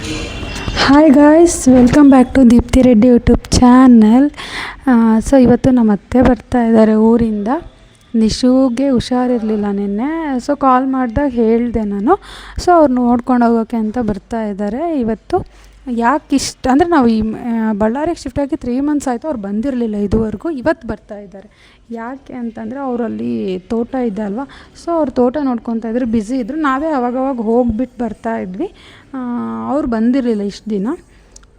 Hi guys, welcome back to Deepthi Reddy YouTube channel. So ಇವತ್ತು ನಮ್ಮ ಅತ್ತೆ ಬರ್ತಾ ಇದ್ದಾರೆ ಊರಿಂದ. ನಿಶುಗೆ ಹುಷಾರಿರಲಿಲ್ಲ ನಿನ್ನೆ, ಸೊ ಕಾಲ್ ಮಾಡಿದಾಗ ಹೇಳಿದೆ ನಾನು. ಸೊ ಅವ್ರು ನೋಡ್ಕೊಂಡು ಹೋಗೋಕ್ಕೆ ಅಂತ ಬರ್ತಾ ಇದ್ದಾರೆ ಇವತ್ತು. ಯಾಕೆ ಇಷ್ಟ ಅಂದರೆ ನಾವು ಈ ಬಳ್ಳಾರಿಗೆ ಶಿಫ್ಟ್ ಆಗಿ 3 months ಆಯಿತು, ಅವ್ರು ಬಂದಿರಲಿಲ್ಲ ಇದುವರೆಗೂ. ಇವತ್ತು ಬರ್ತಾ ಇದ್ದಾರೆ. ಯಾಕೆ ಅಂತಂದರೆ ಅವರಲ್ಲಿ ತೋಟ ಇದೆ ಅಲ್ವಾ, ಸೊ ಅವ್ರು ತೋಟ ನೋಡ್ಕೊತಾ ಇದ್ರು, ಬ್ಯುಸಿ ಇದ್ದರು. ನಾವೇ ಅವಾಗವಾಗ ಹೋಗ್ಬಿಟ್ಟು ಬರ್ತಾಯಿದ್ವಿ. ಅವ್ರು ಬಂದಿರಲಿಲ್ಲ ಇಷ್ಟು ದಿನ.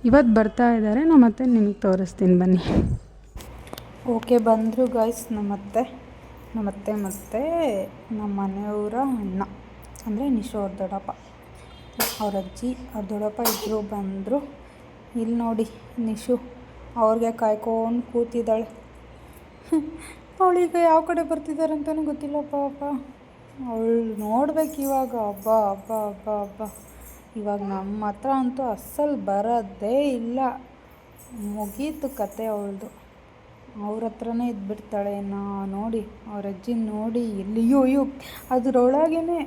ಇವತ್ತು ಬರ್ತಾ ಇದ್ದಾರೆ. ನಮ್ಮತ್ತೆ ನಿಮಗೆ ತೋರಿಸ್ತೀನಿ ಬನ್ನಿ. ಓಕೆ, ಬಂದರು ಗಾಯ್ಸ್ ನಮ್ಮತ್ತೆ ಮತ್ತು ನಮ್ಮ ಮನೆಯವರ ಅಣ್ಣ ಅಂದರೆ ನಿಶು ಅವ್ರ ದೊಡ್ಡಪ್ಪ, ಅವ್ರ ಅಜ್ಜಿ, ಅವ್ರ ದೊಡ್ಡಪ್ಪ ಇಬ್ಬರು ಬಂದರು. ಇಲ್ಲಿ ನೋಡಿ ನಿಶು ಅವ್ರಿಗೆ ಕಾಯ್ಕೊಂಡು ಕೂತಿದ್ದಾಳೆ. ಅವಳೀಗ ಯಾವ ಕಡೆ ಬರ್ತಿದ್ದಾರೆ ಅಂತಲೂ ಗೊತ್ತಿಲ್ಲ ಪಾಪ. ಅವಳು ನೋಡ್ಬೇಕು ಇವಾಗ. ಹಬ್ಬ ಹಬ್ಬ ಹಬ್ಬ ಹಬ್ಬ. ಇವಾಗ ನಮ್ಮ ಹತ್ರ ಅಂತೂ ಅಸ್ಸಲು ಬರೋದೇ ಇಲ್ಲ. ಮುಗೀತು ಕತೆ ಅವಳದು. ಅವ್ರ ಹತ್ರನೇ ಇದ್ಬಿಡ್ತಾಳೆ. ನೋಡಿ ಅವ್ರ ಅಜ್ಜಿ ನೋಡಿ ಎಲ್ಲಿಯೋ ಅದರೊಳಗೇ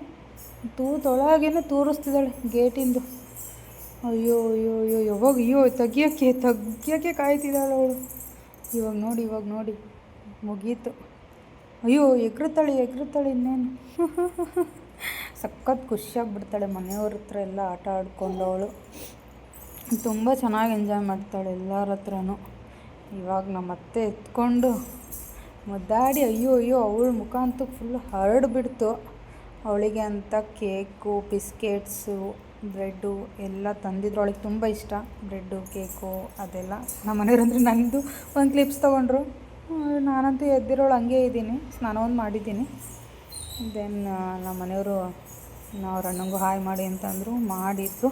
ತೂತೊಳಗೇ ತೋರಿಸ್ತಿದ್ದಾಳೆ ಗೇಟಿಂದು. ಅಯ್ಯೋ ಅಯ್ಯೋ ಅಯ್ಯೋ ಯಾವಾಗ ತೆಗಿಯೋಕ್ಕೆ ಕಾಯ್ತಿದ್ದಾಳೆ ಅವಳು. ಇವಾಗ ನೋಡಿ ಮುಗೀತು. ಅಯ್ಯೋ ಎಗ್ರುತ್ತಾಳೆ ಇನ್ನೇನು. ಸಖತ್ ಖುಷಿಯಾಗಿಬಿಡ್ತಾಳೆ. ಮನೆಯವ್ರ ಹತ್ರ ಎಲ್ಲ ಆಟ ಆಡ್ಕೊಂಡು ಅವಳು ತುಂಬ ಚೆನ್ನಾಗಿ ಎಂಜಾಯ್ ಮಾಡ್ತಾಳೆ ಎಲ್ಲರ ಹತ್ರನೂ. ಇವಾಗ ನಮ್ಮ ಅತ್ತೆ ಎತ್ಕೊಂಡು ಮುದ್ದಾಡಿ ಅಯ್ಯೋ ಅವಳ ಮುಖ ಅಂತೂ ಫುಲ್ ಹರಡ್ಬಿಡ್ತು. ಅವಳಿಗೆ ಅಂತ ಕೇಕು, ಬಿಸ್ಕೆಟ್ಸು, ಬ್ರೆಡ್ಡು ಎಲ್ಲ ತಂದಿದ್ರು. ಅವಳಿಗೆ ತುಂಬ ಇಷ್ಟ ಬ್ರೆಡ್ಡು, ಕೇಕು ಅದೆಲ್ಲ. ನಮ್ಮ ಮನೆಯವ್ರಂದ್ರೆ ನನ್ನದು ಒಂದು ಕ್ಲಿಪ್ಸ್ ತೊಗೊಂಡ್ರು. ನಾನಂತೂ ಎದ್ದಿರೋಳು ಹಂಗೆ ಇದ್ದೀನಿ, ಸ್ನಾನವನ್ನು ಮಾಡಿದ್ದೀನಿ. ದೆನ್ ನಮ್ಮ ಮನೆಯವರು ಅವ್ರ ಅಣ್ಣಂಗೂ ಹಾಯ್ ಮಾಡಿ ಅಂತಂದರು, ಮಾಡಿದ್ರು.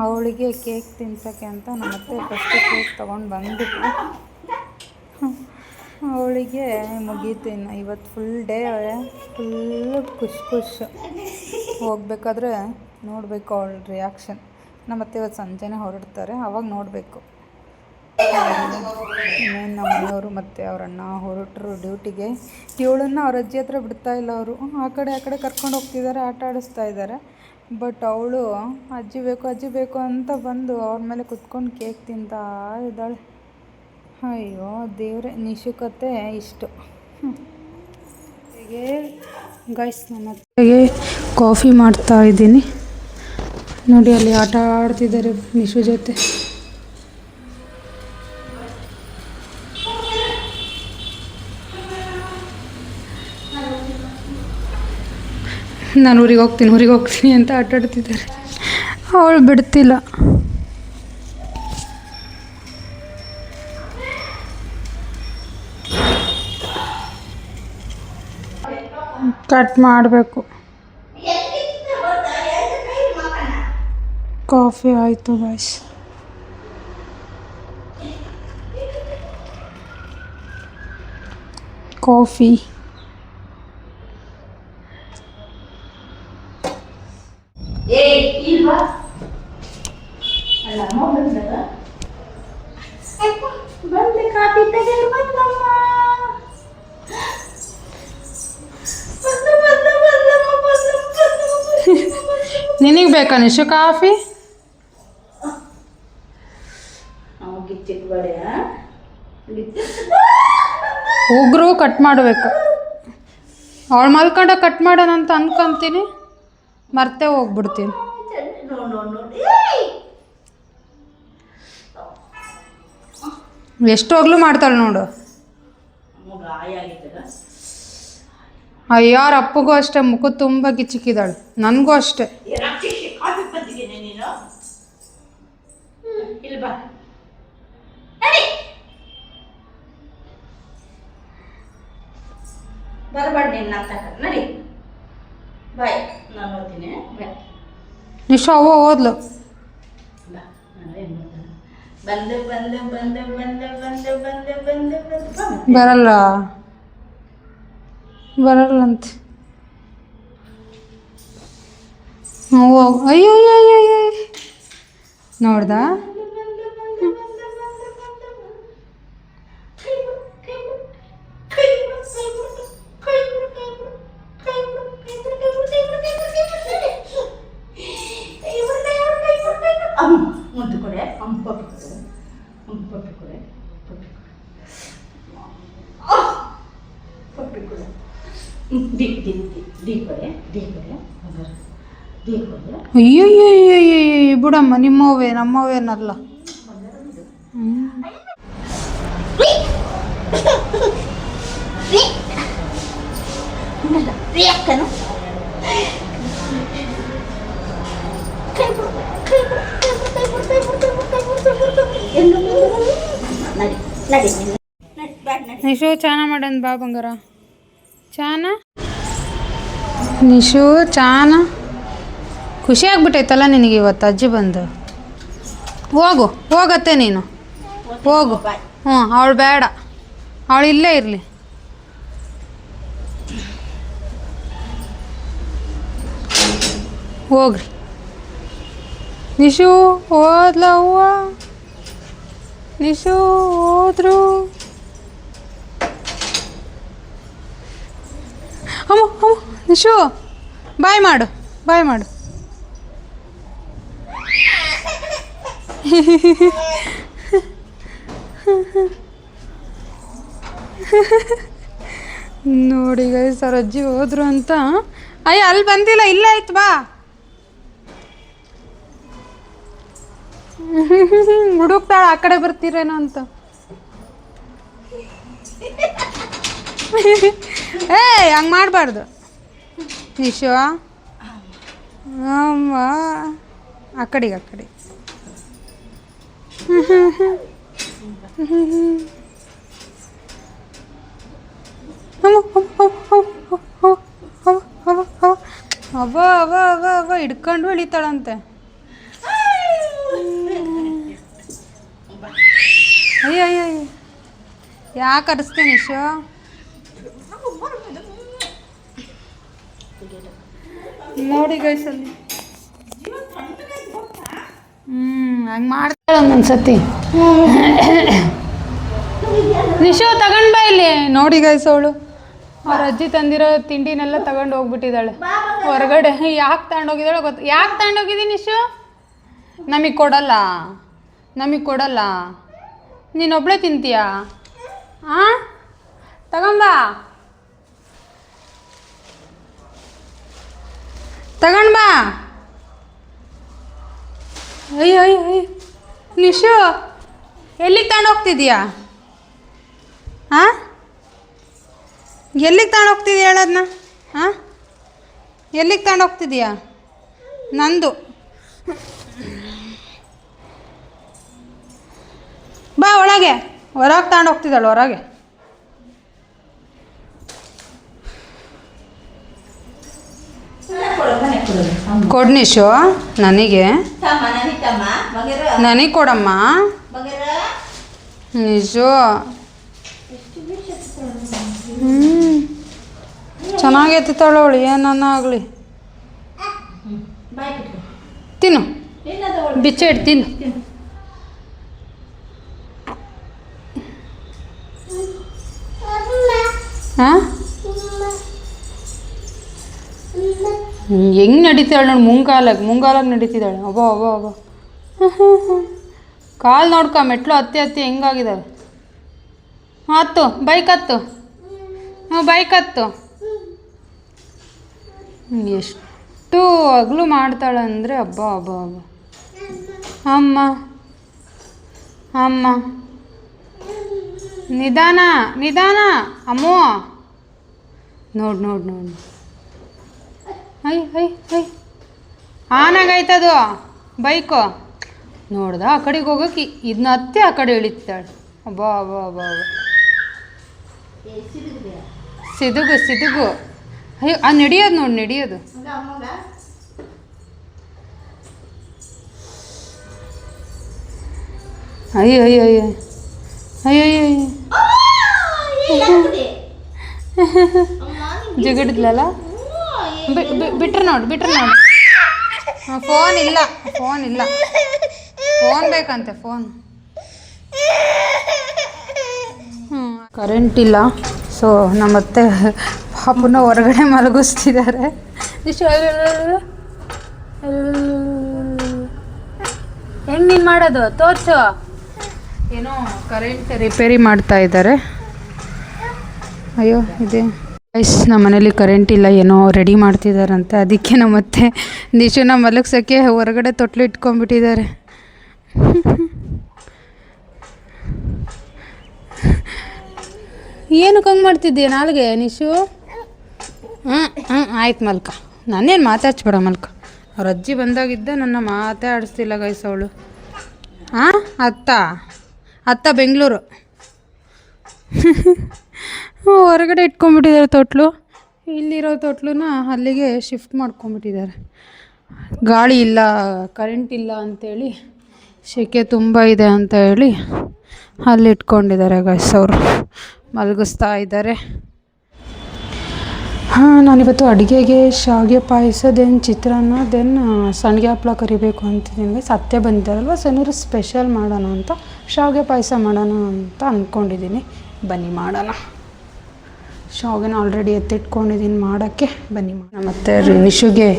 ಅವಳಿಗೆ ಕೇಕ್ ತಿನ್ಸೋಕ್ಕೆ ಅಂತ ನಮ್ಮತ್ತೆ ಫಸ್ಟು ಕೇಕ್ ತೊಗೊಂಡು ಬಂದುಬಿಟ್ರು. ಅವಳಿಗೆ ಮುಗೀತು. ಇನ್ನು ಇವತ್ತು ಫುಲ್ ಡೇ ಫುಲ್ಲು ಖುಷಿ. ಹೋಗಬೇಕಾದ್ರೆ ನೋಡಬೇಕು ಅವಳ ರಿಯಾಕ್ಷನ್. ನಮ್ಮತ್ತೆ ಇವತ್ತು ಸಂಜೆನೇ ಹೊರಡ್ತಾರೆ, ಆವಾಗ ನೋಡಬೇಕು. ಇನ್ನೇನು ನಮ್ಮ ಮನೆಯವರು ಮತ್ತು ಅವ್ರ ಅಣ್ಣ ಹೊರಟರು ಡ್ಯೂಟಿಗೆ. ಇವಳನ್ನು ಅವ್ರ ಅಜ್ಜಿ ಹತ್ರ ಬಿಡ್ತಾಯಿಲ್ಲ ಅವರು. ಆ ಕಡೆ ಕರ್ಕೊಂಡು ಹೋಗ್ತಿದ್ದಾರೆ, ಆಟ ಆಡಿಸ್ತಾ ಇದ್ದಾರೆ. ಬಟ್ ಅವಳು ಅಜ್ಜಿ ಬೇಕು ಅಂತ ಬಂದು ಅವ್ರ ಮೇಲೆ ಕುತ್ಕೊಂಡು ಕೇಕ್ ತಿಂತಾ ಇದ್ದಾಳೆ. ಅಯ್ಯೋ ದೇವ್ರೆ, ನಿಶು ಕತೆ ಇಷ್ಟು. ಹೀಗೆ ಗೈಸ್ ನಮ್ಮ ಅತ್ತೆಗೆ ಕಾಫಿ ಮಾಡ್ತಾ ಇದ್ದೀನಿ. ನೋಡಿ ಅಲ್ಲಿ ಆಟ ಆಡ್ತಿದ್ದಾರೆ ನಿಶು ಜೊತೆ. ನಾನು ಊರಿಗೆ ಹೋಗ್ತೀನಿ ಅಂತ ಆಟ ಆಡ್ತಿದ್ದಾರೆ. ಅವಳು ಬಿಡ್ತಿಲ್ಲ. ಕಟ್ ಮಾಡಬೇಕು. ಕಾಫಿ ಆಯಿತು ಗಾಯ್ಸ್. ಕಾಫಿ ನಿನಗೆ ಬೇಕಾ ನಿಶು ಕಾಫಿ? ಉಗ್ರು ಕಟ್ ಮಾಡಬೇಕು. ಅವಳು ಮಲ್ಕೊಂಡ ಕಟ್ ಮಾಡೋಣ ಅಂತ ಅನ್ಕೊಂತೀನಿ, ಮರ್ತೇ ಹೋಗ್ಬಿಡ್ತೀನಿ. ಎಷ್ಟೋಗ್ಲೂ ಮಾಡ್ತಾಳೆ ನೋಡು. ಅಯ್ಯಾರ ಅಪ್ಪಗೂ ಅಷ್ಟೇ, ಮುಖ ತುಂಬ ಕಿಚ್ಚಿಕ್ಕಿದ್ದಾಳೆ. ನನಗೂ ಅಷ್ಟೇ. ನಿಶು ಅವ್ವ ಓದ್ಲು. ಬರಲ್ಲಂತೆ. ಅಯ್ಯೋ ನೋಡ್ದ. ಮುದ್ದು ಕೊಡೆ ಪಪ್ಪಿ ಕೊಡೆ ಪಪ್ಪಿ ಕೊಡೆ ಪಪ್ಪಿ ಕೊಡೆ ಪಪ್ಪಿ ಕೊಡೆ ಡಿ ಡಿ ಡಿ ಕೊಡೆ ಡಿ ಕೊಡೆ ಡಿ ಕೊಡೆ. ಅಯ್ಯಯ್ಯಯ್ಯಯ್ಯ ಬಿಡಮ್ಮ, ನಿಮ್ಮವೇ ನಮ್ಮವೇನಲ್ಲ. ಅಕ್ಕನು ನಿಶು ಚಾನ ಮಾಡನ್ ಬಾ ಬಂಗಾರ. ಚಾನ ನಿಶು ಚಾನ ಖುಷಿ ಆಗ್ಬಿಟ್ಟೈತಲ್ಲ ನಿನಗೆ ಇವತ್ತು ಅಜ್ಜಿ ಬಂದು. ಹೋಗತ್ತೆ ನೀನು ಹೋಗು. ಹ್ಞೂ ಅವಳು ಬೇಡ, ಅವಳು ಇಲ್ಲೇ ಇರಲಿ. ಹೋಗ್ರಿ. ನಿಶು ಹೋದ್ಲ ಹೂವ, ನಿಶು ಹೋದ್ರು. ಅಮ್ಮ ಅಮ್ಮ ನಿಶು ಬಾಯ್ ಮಾಡು, ಬಾಯ್ ಮಾಡು. ನೋಡಿ ಗೈಸ್ ಅವ್ರ ಅಜ್ಜಿ ಹೋದ್ರು ಅಂತ. ಅಯ್ಯ ಅಲ್ಲಿ ಬಂದಿಲ್ಲ, ಇಲ್ಲೇ ಆಯ್ತು ಬಾ. ಹುಡುಕ್ತಾಳ ಆ ಕಡೆ ಬರ್ತೀರೇನೋ ಅಂತ. ಏಯ್ ಹಂಗೆ ಮಾಡಬಾರ್ದು ನಿಶು. ಅಮ್ಮ ಆ ಕಡೆಗೆ ಆ ಕಡೆ. ಅವ ಅವ ಅವ ಅವ ಹಿಡ್ಕೊಂಡು ಎಳಿತಾಳಂತೆ. ಅಯ್ಯ ಅಯ್ಯ ಯಾಕೆ ಅರಿಸ್ತೀನಿ ನಿಶು? ನೋಡಿ ಗೈಸಲ್ಲಿ ಹಂಗೆ ಮಾಡ್ತಾಳೆ ಒಂದೊಂದ್ಸತಿ. ನಿಶು ತಗೊಂಡು ಬಾ ಇಲ್ಲಿ. ನೋಡಿ ಗೈಸ್ ಅವಳು ಅವ್ರ ಅಜ್ಜಿ ತಂದಿರೋ ತಿಂಡಿನೆಲ್ಲ ತಗೊಂಡು ಹೋಗ್ಬಿಟ್ಟಿದ್ದಾಳೆ ಹೊರಗಡೆ. ಯಾಕೆ ತಗೊಂಡೋಗಿದ್ದಾಳೆ ಗೊತ್ತು. ಯಾಕೆ ತಗೊಂಡೋಗಿದ್ದೀನಿ ನಿಶು? ನಮಗೆ ಕೊಡಲ್ಲ, ನಮಗೆ ಕೊಡಲ್ಲ. ನೀನೊಬ್ಳೆ ತಿಂತೀಯಾ? ಹಾಂ ತಗೊಂಬಾ, ತಗೊಂಡ್ಬಾ. ಅಯ್ಯೋ ಅಯ್ಯೋ ಅಯ್ಯೋ ನಿಶು ಎಲ್ಲಿಗೆ ತಗೊಂಡೋಗ್ತಿದ್ಯಾ? ಹಾಂ ಎಲ್ಲಿಗೆ ತಗೊಂಡೋಗ್ತಿದ್ಯಾ ಹೇಳೋದನ್ನ? ಹಾಂ ಎಲ್ಲಿಗೆ ತಗೊಂಡೋಗ್ತಿದ್ಯಾ? ನಂದು ಬಾ ಒಳಗೆ. ಹೊರಗೆ ತಗೊಂಡೋಗ್ತಿದ್ದಾಳೆ ಹೊರಗೆ. ಕೊಡು ನಿಶು ನನಗೆ, ನನಗೆ ಕೊಡಮ್ಮ ನಿಶು. ಚೆನ್ನಾಗಿ ಎತ್ತಿತ್ತಾಳೆ ಅವಳು, ಏನನ್ನ ಆಗಲಿ. ತಿನ್ನು, ಬಿಚ್ಚೆ ಇಟ್ಟು ತಿನ್ನು. ಹಾಂ ಹೆಂಗೆ ನಡೀತಾಳೆ ನೋಡಿ, ಮುಂಗಾಲಾಗಿ ನಡೀತಿದ್ದಾಳೆ. ಅಬ್ಬೋ ಅಬ್ಬೋ ಅಬ್ಬೋ. ಕಾಲು ನೋಡ್ಕೊ, ಮೆಟ್ಲು ಹತ್ತಿ ಹತ್ತಿ ಹೆಂಗಾಗಿದ್ದಾವೆ. ಹತ್ತು, ಬೈಕ್ ಹತ್ತು. ಹ್ಞೂ ಬೈಕ್ ಹತ್ತು. ಎಷ್ಟು ಹಗಲು ಮಾಡ್ತಾಳೆ ಅಂದರೆ ಅಬ್ಬ ಅಬ್ಬ ಅಬ್ಬ. ಅಮ್ಮ ಅಮ್ಮ ನಿಧಾನ ನಿಧಾನ ಅಮ್ಮೋ. ನೋಡು ನೋಡು ನೋಡು. ಐ ಐ ಐ ಆನಾಗೈತದು ಬೈಕು. ನೋಡ್ದ ಆ ಕಡೆಗೆ ಹೋಗೋಕೆ ಇದನ್ನ ಹತ್ತಿ ಆ ಕಡೆ ಇಳಿತಾಳೆ. ಅಬ್ಬಾ ಅಬ್ಬಾ ಅಬ್ಬಾ ಅಬ್ಬಾ. ಸಿದುಗು ಸಿದುಗು. ಅಯ್ಯೋ ಆ ನಡೆಯೋದು ನೋಡಿ, ನಡೆಯೋದು. ಅಯ್ಯೋ ಅಯ್ಯೋ ಅಯ್ಯೋ ಅಯ್ಯೋ ಅಯ್ಯೋ ಜಿಗಿಡಿದ್ಲಲ್ಲ. ಬಿಟ್ರೆ ನೋಡು, ಬಿಟ್ರೆ ನೋಡು. ಫೋನ್ ಇಲ್ಲ, ಫೋನ್ ಇಲ್ಲ, ಫೋನ್ ಬೇಕಂತೆ, ಫೋನ್. ಕರೆಂಟ್ ಇಲ್ಲ, ಸೊ ನಮ್ಮತ್ತೆ ಪಾಪನ ಹೊರಗಡೆ ಮಲಗಿಸ್ತಿದ್ದಾರೆ. ಇಷ್ಟು ಹೆಂಗೆ ನಿನ್ನ ಮಾಡೋದು ತೋರ್ಸು. ಏನೋ ಕರೆಂಟ್ ರಿಪೇರಿ ಮಾಡ್ತಾ ಇದ್ದಾರೆ. ಅಯ್ಯೋ ಇದೆ ಗೈಸ್, ನಮ್ಮ ಮನೇಲಿ ಕರೆಂಟ್ ಇಲ್ಲ, ಏನೋ ರೆಡಿ ಮಾಡ್ತಿದ್ದಾರಂತೆ. ಅದಕ್ಕೆ ಮತ್ತೆ ನಿಶುನ ಮಲಗ್ಸೋಕ್ಕೆ ಹೊರಗಡೆ ತೊಟ್ಲು ಇಟ್ಕೊಂಡ್ಬಿಟ್ಟಿದ್ದಾರೆ. ಏನಕ್ಕೆ ಹಂಗೆ ಮಾಡ್ತಿದ್ದೀಯ ನಾಲ್ಗೆ ನಿಶು? ಆಯ್ತು ಮಲ್ಕ, ನಾನೇನು ಮಾತಾಡ್ಸ್ಬೇಡ ಮಲ್ಕ. ಅವ್ರ ಅಜ್ಜಿ ಬಂದಾಗಿದ್ದ ನನ್ನ ಮಾತೇ ಆಡಿಸ್ತಿಲ್ಲ ಗೈಸ್ ಅವಳು. ಅತ್ತ ಬೆಂಗಳೂರು. ಹೊರಗಡೆ ಇಟ್ಕೊಂಡ್ಬಿಟ್ಟಿದ್ದಾರೆ ತೊಟ್ಲು. ಇಲ್ಲಿರೋ ತೊಟ್ಲನ್ನ ಅಲ್ಲಿಗೆ ಶಿಫ್ಟ್ ಮಾಡ್ಕೊಂಬಿಟ್ಟಿದ್ದಾರೆ. ಗಾಳಿ ಇಲ್ಲ, ಕರೆಂಟ್ ಇಲ್ಲ ಅಂಥೇಳಿ, ಸೆಕೆ ತುಂಬ ಇದೆ ಅಂತ ಹೇಳಿ ಅಲ್ಲಿ ಇಟ್ಕೊಂಡಿದ್ದಾರೆ ಗೈಸ್. ಅವರು ಮಲಗಿಸ್ತಾ ಇದ್ದಾರೆ. ನಾನಿವತ್ತು ಅಡುಗೆಗೆ ಶಾವಿಗೆ ಪಾಯಸ, ದೆನ್ ಚಿತ್ರಾನ್ನ, ದೆನ್ ಸಂಡಿಗೆ ಹಪ್ಪಳ ಕರಿಬೇಕು ಅಂತಿದ್ದೀನಿ ಗೈಸ್. ಅತ್ತೆ ಬಂದಿದ್ದಾರಲ್ವ, ಸೊ ಏನಾದ್ರು ಸ್ಪೆಷಲ್ ಮಾಡೋಣ ಅಂತ ಶಾವಿಗೆ ಪಾಯಸ ಮಾಡೋಣ ಅಂತ ಅಂದ್ಕೊಂಡಿದ್ದೀನಿ. ಬನ್ನಿ ಮಾಡೋಣ. ಶಾವಿಗೆನ ಆಲ್ರೆಡಿ ಎತ್ತಿಟ್ಕೊಂಡಿದ್ದೀನಿ ಮಾಡೋಕ್ಕೆ. ಬನ್ನಿ ಮಾಡೋಣ. ಮತ್ತು ನಿಶುಗೆ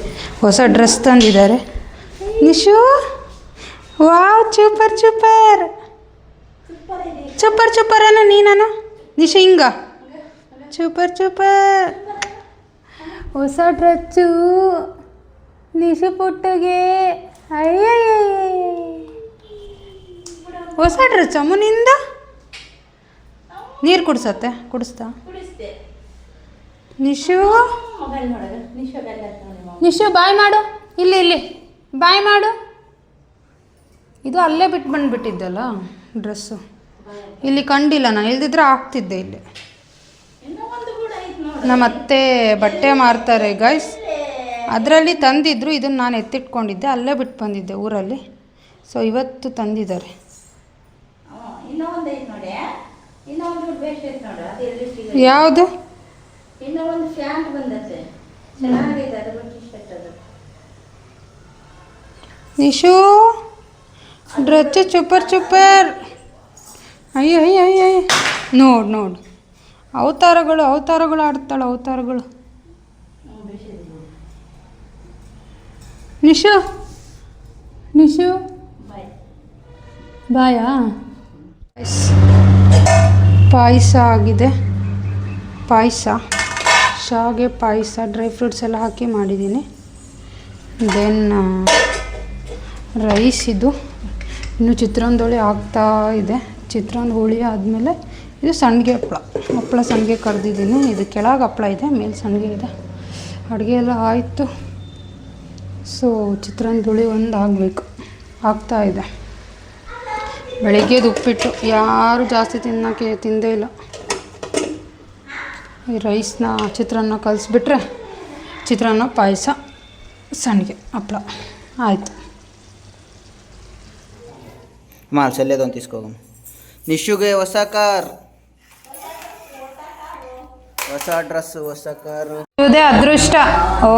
ಹೊಸ ಡ್ರೆಸ್ ತಂದಿದ್ದಾರೆ. Nishu wow, super super super super ಅನ್ನ ನೀನು ನಿಶು ಹಿಂಗ ಸೂಪರ್ ಸೂಪರ್. ಹೊಸ ಡ್ರೆಸ್ಸು ನಿಶು ಪುಟ್ಟಗೆ. ಅಯ್ಯಯ್ಯ, ಹೊಸ ಡ್ರೆಸ್ ಅಮ್ಮನಿಂದ. ನೀರು ಕುಡಿಸತ್ತೆ, ಕುಡಿಸ್ತಾ ನಿಶು. ನಿಶು ಬಾಯ್ ಮಾಡು, ಇಲ್ಲಿ ಬಾಯ್ ಮಾಡು. ಇದು ಅಲ್ಲೇ ಬಿಟ್ಟು ಬಂದುಬಿಟ್ಟಿದ್ದಲ್ಲ ಡ್ರೆಸ್ಸು, ಇಲ್ಲಿ ಕಂಡಿಲ್ಲ ನಾನು, ಇಲ್ದಿದ್ರೆ ಹಾಕ್ತಿದ್ದೆ ಇಲ್ಲಿ. ನಮ್ಮ ಅತ್ತೆ ಬಟ್ಟೆ ಮಾರ್ತಾರೆ ಗೈಸ್, ಅದರಲ್ಲಿ ತಂದಿದ್ರು. ಇದನ್ನು ನಾನು ಎತ್ತಿಟ್ಕೊಂಡಿದ್ದೆ, ಅಲ್ಲೇ ಬಿಟ್ಟು ಬಂದಿದ್ದೆ ಊರಲ್ಲಿ. ಸೊ ಇವತ್ತು ತಂದಿದ್ದಾರೆ. ಯಾವುದು? Nishu dress super super. ಅಯ್ಯೋ ಅಯ್ಯೋ ಅಯ್ಯ, ನೋಡು ಅವತಾರಗಳು ಆಡ್ತಾಳೆ, ಅವತಾರಗಳು. ನಿಶು ಬಾಯಾ. ಪಾಯಸ ಆಗಿದೆ. ಶಾವಿಗೆ ಪಾಯಸ ಡ್ರೈ ಫ್ರೂಟ್ಸ್ ಎಲ್ಲ ಹಾಕಿ ಮಾಡಿದ್ದೀನಿ. Then rice. ಇದು ಇನ್ನು ಚಿತ್ರಾನ್ನದೊಳೆ ಆಗ್ತಾ ಇದೆ. ಚಿತ್ರಾನ್ನ ಹುಳಿ ಆದಮೇಲೆ ಇದು ಸಂಡಿಗೆ ಹಪ್ಪಳ ಸಂಡಿಗೆ ಕರೆದಿದ್ದೀನಿ. ಇದು ಕೆಳಗೆ ಹಪ್ಪಳ ಇದೆ, ಮೇಲೆ ಸಂಡಿಗೆ ಇದೆ. ಅಡುಗೆ ಎಲ್ಲ ಆಯಿತು. ಸೊ ಚಿತ್ರಾನ್ನದ ಹುಳಿ ಒಂದು ಆಗಬೇಕು, ಆಗ್ತಾ ಇದೆ. ಬೆಳಿಗ್ಗೆದು ಉಪ್ಪಿಟ್ಟು ಯಾರು ಜಾಸ್ತಿ ತಿಂದೇ ಇಲ್ಲ. ಈ ರೈಸ್ನ ಚಿತ್ರಾನ್ನ ಕಲಿಸ್ಬಿಟ್ರೆ ಚಿತ್ರಾನ್ನ, ಪಾಯಸ, ಸಂಡಿಗೆ ಹಪ್ಪಳ ಆಯಿತು. ಮಾಲ್ಸಲ್ಲೇದೊಂದು తీసుకో. ನಿಶುಗೆ ಹೊಸ ಕಾರ್, ಹೊಸ ಡ್ರೆಸ್, ಹೊಸ ಕಾರು. ಇದೇ ಅದೃಷ್ಟ. ಓ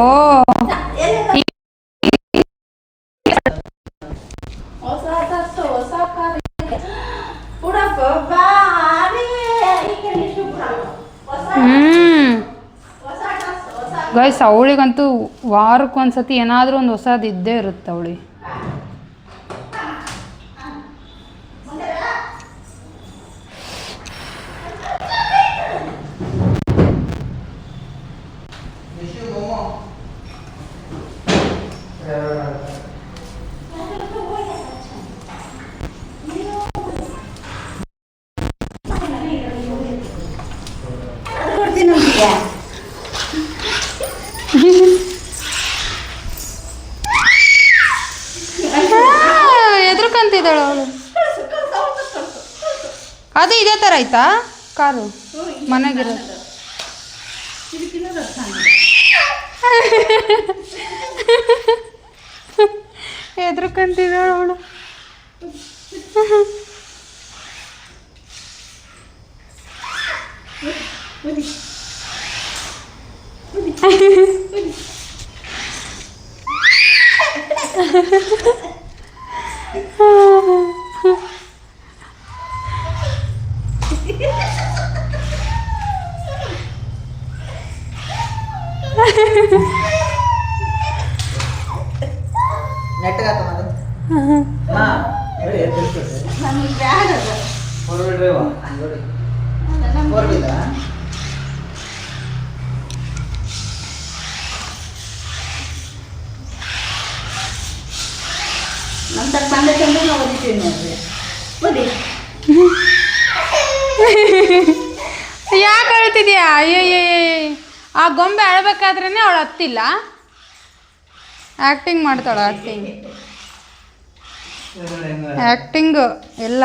ಗೈಸ್, ಅವಳಿಗಂತೂ ವಾರಕ್ಕೊಂದ್ಸತಿ ಏನಾದರೂ ಒಂದು ಹೊಸದು ಇದ್ದೇ ಇರುತ್ತೆ ಅವಳಿಗೆ. ಎದ್ರಕಂತಿದ್ದಾಳೆ ಅವಳು. ಅದು ಇದೇ ಥರ ಆಯ್ತಾ ಕಾರು ಮನೆಗಿರೋದು? ಎದ್ರಕಂತಿದ್ದಾಳೆ ಅವಳು. ನೆಟ್ಟಗಾತ ನಮ್ಗೆ ಬ್ಯಾಡ ಅದು. ನಮ್ಮ ತಕ್ಕ ಬಂದ ಚಂದ್ರ ನಾವು ಓದಿತೀವಿ ನೋಡ್ರಿ ಓದಿ. ಯಾಕೆ ಅಳ್ತಿದ್ಯಾ? ಅಯ್ಯಯ್ಯ, ಆ ಗೊಂಬೆ ಅಳ್ಬೇಕಾದ್ರೇ ಅವಳು ಹತ್ತಿಲ್ಲ. ಆ್ಯಕ್ಟಿಂಗ್ ಮಾಡ್ತಾಳೆ, ಆ್ಯಕ್ಟಿಂಗು ಎಲ್ಲ.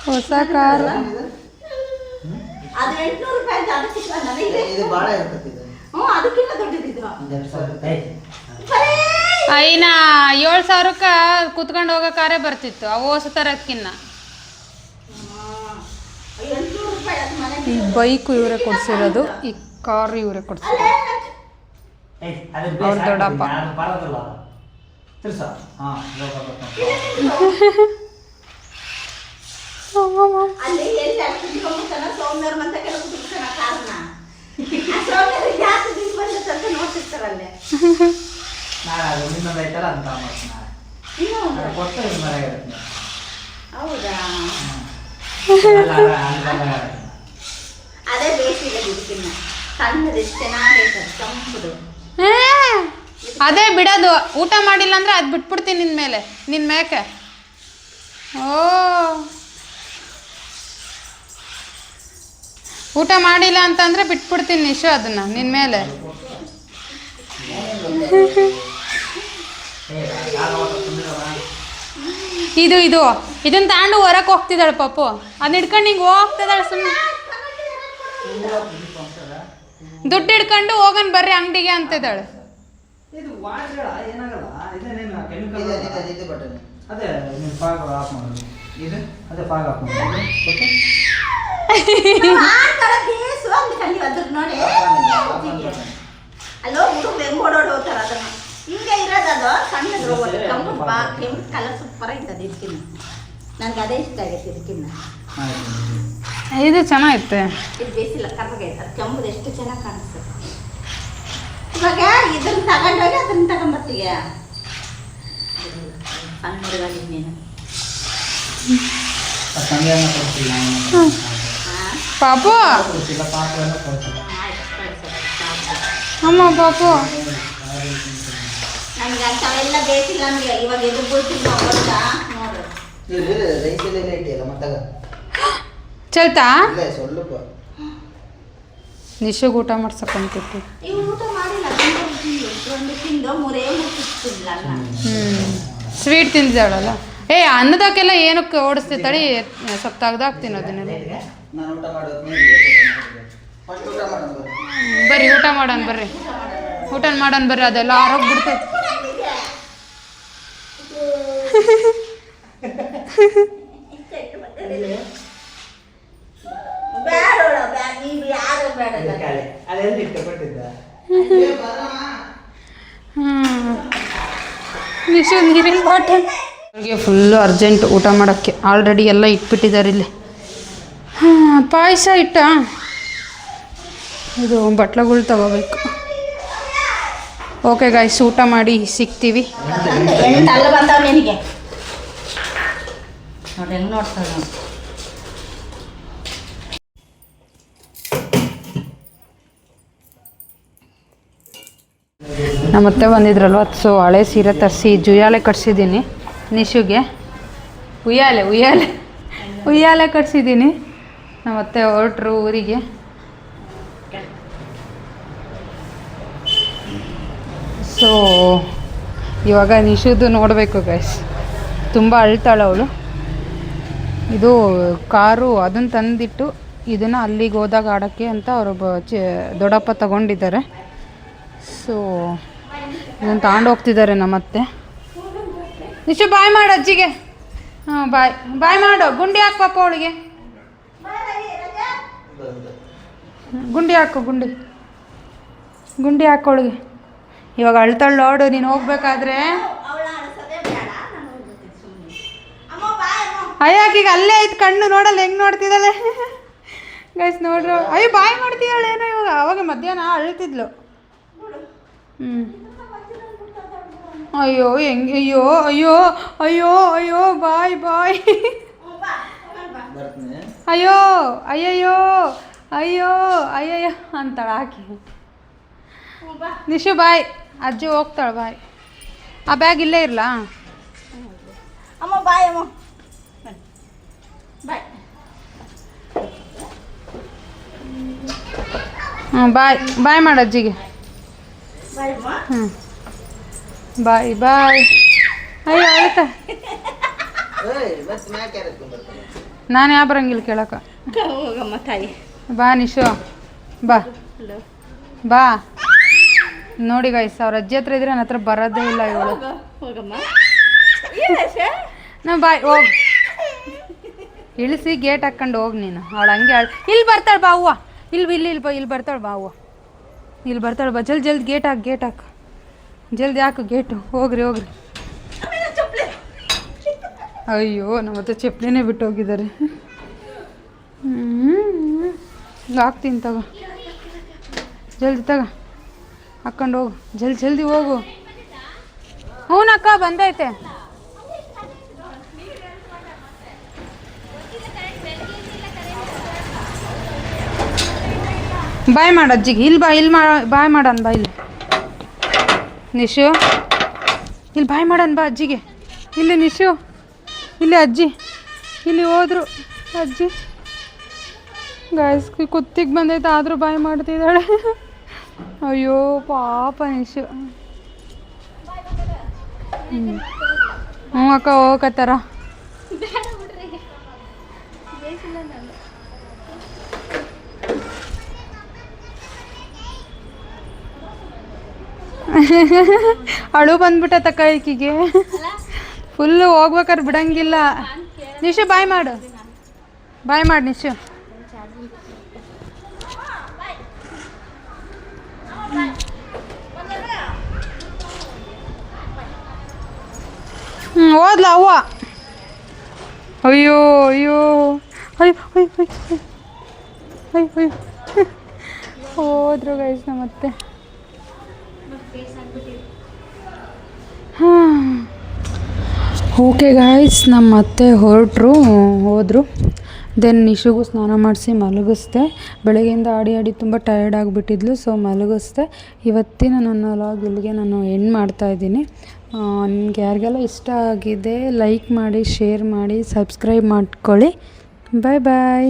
ಹೊಸ ಕಾರು ಅದು 800 ರೂಪಾಯಿ ಅದಕ್ಕಿಂತ ನನಗೆ ಇದು ಭಾಳ ಇರ್ತದೆ ಇದು. ಹ್ಞೂ ಅದಕ್ಕಿಂತ ದೊಡ್ಡದಿದ್ದು ಐನ 7,000ಕ್ಕೆ ಕುತ್ಕೊಂಡು ಹೋಗೋ ಕಾರೇ ಬರ್ತಿತ್ತು ಅವು ಹೊಸ ಥರಕ್ಕಿನ್ನ. 800 ರೂಪಾಯಿ ಅದು ಮನೆ. ಈ ಬೈಕು ಇವರೇ ಕೊಡ್ಸಿರೋದು, ಈ ಕಾರು ಇವರೇ ಕೊಡ್ಸಿರೋದು, ಅವ್ರ ದೊಡ್ಡಪ್ಪ. ಅಲ್ಲಿ ಎಲ್ಲಿ ಕುತ್ಕೊಂಡ್ಬಿಡ್ತಾನ ಸೌಮ್ಯರ ಮಂತ ಕೆಲವು ಕುತ್ಬಿಡ್ತಾನ ಕಾರಣ ಸೌಮ್ಯರ ಯಾಕೆ ದಿನ ಬಂದ ಅಂತ ನೋಡ್ತಿರ್ತಾರಲ್ಲೇ. ಹೌದಾ? ಅದೇ ಬೇಸಿಲ್ಲ ಇದಕ್ಕಿನ್ನ ಸಣ್ಣದು ಎಷ್ಟು ಚೆನ್ನಾಗೈತೆ ತಂಪುದು. ಅದೇ ಬಿಡೋದು, ಊಟ ಮಾಡಿಲ್ಲ ಅಂದ್ರೆ ಅದು ಬಿಟ್ಬಿಡ್ತೀನಿ ನಿನ್ನ ಮೇಕೆ. ಓ, ಊಟ ಮಾಡಿಲ್ಲ ಅಂತಂದ್ರೆ ಬಿಟ್ಬಿಡ್ತೀನಿ ನಿಶು ಅದನ್ನ ನಿನ್ನ ಮೇಲೆ. ಇದನ್ನ ತಾಂಡು ಹೊರಕ್ಕೆ ಹೋಗ್ತಿದ್ದಾಳೆ ಪಾಪು, ಅದನ್ನ ಹಿಡ್ಕೊಂಡು ಹಿಂಗೆ ಹೋಗ್ತಿದ್ದಾಳೆ ಸುಮ್ಮನೆ. ದುಡ್ಡು ಹಿಡ್ಕೊಂಡು ಹೋಗನ್ ಬರ್ರಿ ಅಂಗಡಿಗೆ ಅಂತಿದ್ದಾಳೆ. ಅಲ್ಲೋ ಹುಡುಗ ಹೆಂಗ್ ಓಡೋಡಿ ಹೋಗ್ತಾರ ಅದನ್ನ ಹಿಂಗೆ ಇರೋದದು ಸಣ್ಣದು ಕೆಂಪು ಕೆಂಪು ಕಲರ್ ಸೂಪರ್ ಆಯ್ತದೆ ಇದಕ್ಕಿನ್ನ. ನನಗೆ ಅದೇ ಇಷ್ಟ ಆಗೈತೆ ಇದಕ್ಕಿನ್ನ. ಇದು ಚೆನ್ನಾಗಿತ್ತೆ. ಇದು ಬೇಸಿಲ್ಲ ಕರ್ರಗೈತೆ, ಅದು ಕೆಂಪುದು ಎಷ್ಟು ಚೆನ್ನಾಗಿ ಕಾಣಿಸ್ತದೆ. ಇವಾಗ ಇದನ್ನ ತಗೊಂಡೋಗಿ ಅದನ್ನ ತಗೊಂಬರ್ತೀಯ ಸಣ್ಣ ಹುಡುಗಾಗಿ ನೀನು. ಪಾಪು ಅಮ್ಮ ಪಾಪು ನನಗೆ ಅಂಥವೆಲ್ಲ ಬೇಕಿಲ್ಲ ನಮಗೆ. ಇವಾಗ ಎದು ಬಿಡ್ತೀವಿ ನಾವು ಗೊತ್ತಾ ನೋಡು. ಚಲ್ತಾ ಸ್ವಲ್ಪ ನಿಶುಗ್ ಊಟ ಮಾಡ್ಸಕ್ಕಂತಿತ್ತು. ಇವ್ರು ಊಟ ಮಾಡಿಲ್ಲ, ತಿಂದು ಮೂರೇ ಮುಟ್ಟಿಲ್ಲ. ಸ್ವೀಟ್ ತಿಂದಿದ್ದಾಳಲ್ಲ. ಅನ್ನದಾಕೆಲ್ಲ ಏನಕ್ಕೆ ಓಡಿಸ್ತಿದ್ದಾಳೆ, ಸ್ವಲ್ಪ ತೆಗ್ದಾಕ್ತೀನಿ ಅದನ್ನೆಲ್ಲ. ಬರ್ರಿ ಊಟ ಮಾಡೋಣ ಬರ್ರಿ, ಊಟ ಮಾಡೋಣ ಬರ್ರಿ, ಅದೆಲ್ಲ ಆರೋಗ್ಬಿಡ್ತೈತೆ. ನಿಶು ನೀರಿನ ಬಾಟಲ್. ಅವ್ರಿಗೆ ಫುಲ್ಲು ಅರ್ಜೆಂಟ್ ಊಟ ಮಾಡೋಕ್ಕೆ, ಆಲ್ರೆಡಿ ಎಲ್ಲ ಇಟ್ಬಿಟ್ಟಿದ್ದಾರೆ ಇಲ್ಲಿ. ಪಾಯಸ ಇಟ್ಟ, ಇದು ಬಟ್ಲುಗಳು ತಗೋಬೇಕು. ಓಕೆ ಗಾಯ್ಸ್, ಊಟ ಮಾಡಿ ಸಿಗ್ತೀವಿ. ಅಲ್ಲ ಬಂದವ್ ನಿನಗೆ ನೋಡಿ ಹೆಂಗೆ ನೋಡ್ತಾಳೆ ನೋಡಿ. ನಮ್ಮತ್ತೆ ಬಂದಿದ್ರಲ್ವ, ಸೊ ಹಳೆ ಸೀರೆ ತರಿಸಿ ಜುಯ್ಯಾಲೆ ಕಟ್ಸಿದ್ದೀನಿ ನಿಶುಗೆ. ಉಯ್ಯಾಲೆ ಕಟ್ಸಿದ್ದೀನಿ. ನಮ್ಮತ್ತೆ ಹೊರಟ್ರು ಊರಿಗೆ. ಸೊ ಇವಾಗ ನಿಶುದು ನೋಡಬೇಕು ಗೈಸ್, ತುಂಬ ಅಳ್ತಾಳೆ ಅವಳು. ಇದು ಕಾರು ಅದನ್ನು ತಂದಿಟ್ಟು ಇದನ್ನು ಅಲ್ಲಿಗೆ ಹೋದಾಗ ಆಡೋಕ್ಕೆ ಅಂತ ಅವರು ದೊಡ್ಡಪ್ಪ ತಗೊಂಡಿದ್ದಾರೆ. ಸೊ ಇದನ್ನು ತಗೊಂಡು ಹೋಗ್ತಿದ್ದಾರೆ ನಮ್ಮತ್ತೆ. ನಿಶು ಬಾಯ್ ಮಾಡು ಅಜ್ಜಿಗೆ. ಹಾಂ ಬಾಯ್ ಮಾಡು. ಗುಂಡಿ ಹಾಕು ಪಾಪ ಅವಳಿಗೆ, ಗುಂಡಿ ಹಾಕು, ಗುಂಡಿ ಹಾಕೋಳಿಗೆ. ಇವಾಗ ಅಳ್ತಾಳು ನೋಡು, ನೀನು ಹೋಗ್ಬೇಕಾದ್ರೆ. ಅಯ್ಯ ಆಕಿಗೆ ಅಲ್ಲೇ ಐತೆ ಕಣ್ಣು, ನೋಡಲ್ಲ ಹೆಂಗೆ ನೋಡ್ತಿದ್ದಾಳೆ ಗೈಸ್ ನೋಡ್ರು. ಅಯ್ಯೋ ಬಾಯ್ ಮಾಡ್ತೀಯಾಳೇನೋ ಇವಾಗ. ಅವಾಗ ಮಧ್ಯಾಹ್ನ ಅಳ್ತಿದ್ಲು. ಅಯ್ಯೋ ಹೆಂಗೆ ಅಯ್ಯೋ ಅಯ್ಯೋ ಅಯ್ಯೋ ಅಯ್ಯೋ ಬಾಯ್ ಬಾಯ್ ಬರ್ತೀನಿ. ಅಯ್ಯೋ ಅಯ್ಯಯ್ಯೋ ಅಯ್ಯೋ ಅಯ್ಯಯ್ಯೋ ಅಂತಾಳೆ ಆಕೆ. ನಿಶು ಬಾಯ್, ಅಜ್ಜಿ ಹೋಗ್ತಾಳೆ ಬಾಯ್. ಆ ಬ್ಯಾಗ್ ಇಲ್ಲೇ ಇರಲಾ? ಅಮ್ಮ ಬಾಯ್ ಅಮ್ಮ ಬಾಯ್. ಹ್ಞೂ ಬಾಯ್ ಬಾಯ್ ಮಾಡು ಅಜ್ಜಿಗೆ. ಬಾಯ್ ಅಮ್ಮ. ಹ್ಞೂ ಬಾಯ್ ಬಾಯ್. ಅಯ್ಯೋ ಆಯ್ತಾ, ಏಯ್ ಮತ್ತೆ ಮ್ಯಾಕ್ ಯಾರು ಎತ್ಕೊಂಡ್ ಬರ್ತಾರೆ? ನಾನು ಯಾವ ಬರಂಗಿಲ್ಲ ಕೇಳಕ್ಕ. ಹೋಗಮ್ಮ ತಾಯಿ. ಬಾ ನಿಶು ಬಾ ಬಾ. ನೋಡಿ ಗೈಸ್, ಅವ್ರ ಅಜ್ಜಿ ಹತ್ರ ಇದ್ರೆ ನನ್ನ ಹತ್ರ ಬರೋದೇ ಇಲ್ಲ ಇವಳು. ಹೋಗಮ್ಮ. ನಾ ಬಾಯ್ ಹೋಗಿ ಇಳಿಸಿ ಗೇಟ್ ಹಾಕ್ಕೊಂಡು ಹೋಗಿ ನೀನು. ಅವಳು ಹಂಗೆ ಇಲ್ಲಿ ಬರ್ತಾಳೆ ಬಾ ಹೂವು. ಇಲ್ಲಿ ಬರ್ತಾಳೆ ಬಾ ಹೂವು. ಇಲ್ಲಿ ಬರ್ತಾಳೆ ಬಾ. ಜಲ್ದಿ ಗೇಟ್ ಹಾಕು ಜಲ್ದಿ ಹಾಕು ಗೇಟು. ಹೋಗ್ರಿ ಅಯ್ಯೋ ನಮ್ಮ ಹತ್ರ ಚಪ್ಪಲಿನೇ ಬಿಟ್ಟು ಹೋಗಿದ್ದಾರೆ. ಹಾಕ್ತೀನಿ ತಗೋ, ಜಲ್ದಿ ತಗೋ ಹಾಕ್ಕೊಂಡು ಹೋಗು. ಜಲ್ದಿ ಹೋಗು. ಹ್ಞೂನಕ್ಕ ಬಂದೈತೆ. ಬಾಯ್ ಮಾಡು ಅಜ್ಜಿಗೆ. ಇಲ್ಲಿ ಬಾಯ್ ಮಾಡೋಣ ಬಾ. ಇಲ್ಲಿ ನಿಶು ಇಲ್ಲಿ ಬಾಯ್ ಮಾಡೋಣ ಬಾ ಅಜ್ಜಿಗೆ. ಇಲ್ಲಿ ನಿಶು, ಇಲ್ಲಿ ಅಜ್ಜಿ, ಇಲ್ಲಿ ಹೋದ್ರು ಅಜ್ಜಿ. ಗಾಯ್ಸ್ ಕುತ್ತಿಗೆ ಬಂದೈತೆ ಆದರೂ ಬಾಯ್ ಮಾಡ್ತಿದ್ದಾಳೆ. ಅಯ್ಯೋ ಪಾಪ ನಿಶು. ಹ್ಞೂ ಅಕ್ಕ ಹೋಗತ್ತಾರ. ಅಳು ಬಂದ್ಬಿಟ್ಟ ತಕ್ಕ ಈಕಿಗೆ. ಫುಲ್ಲು ಹೋಗ್ಬೇಕಾದ್ರೆ ಬಿಡಂಗಿಲ್ಲ. ನಿಶು ಬಾಯ್ ಮಾಡು ನಿಶು. ಹೋದ್ಲ ಅವ್ವ. ಅಯ್ಯೋ ಅಯ್ಯೋ ಅಯ್ಯೋ ಅಯ್ಯೋ ಅಯ್ಯೋ ಅಯ್ಯೋ ಹೋದ್ರು ಗೈಸ್ ಮತ್ತೆ. ಓಕೆ ಗಾಯ್ಸ್, ನಮ್ಮ ಅತ್ತೆ ಹೋದರು. ದೆನ್ ನಿಶುಗೂ ಸ್ನಾನ ಮಾಡಿಸಿ ಮಲಗಿಸ್ದೆ. ಬೆಳಗ್ಗೆಯಿಂದ ಆಡಿ ತುಂಬ ಟಯರ್ಡ್ ಆಗಿಬಿಟ್ಟಿದ್ಲು. ಸೊ ಮಲಗಿಸ್ದೆ. ಇವತ್ತಿನ ನನ್ನ ವ್ಲಾಗ್ ಇಲ್ಲಿಗೆ ನಾನು ಎಂಡ್ ಮಾಡ್ತಾಯಿದ್ದೀನಿ. ನಿಮ್ಗೆ ಯಾರಿಗೆಲ್ಲ ಇಷ್ಟ ಆಗಿದೆ ಲೈಕ್ ಮಾಡಿ, ಶೇರ್ ಮಾಡಿ, ಸಬ್ಸ್ಕ್ರೈಬ್ ಮಾಡ್ಕೊಳ್ಳಿ. ಬಾಯ್ ಬಾಯ್.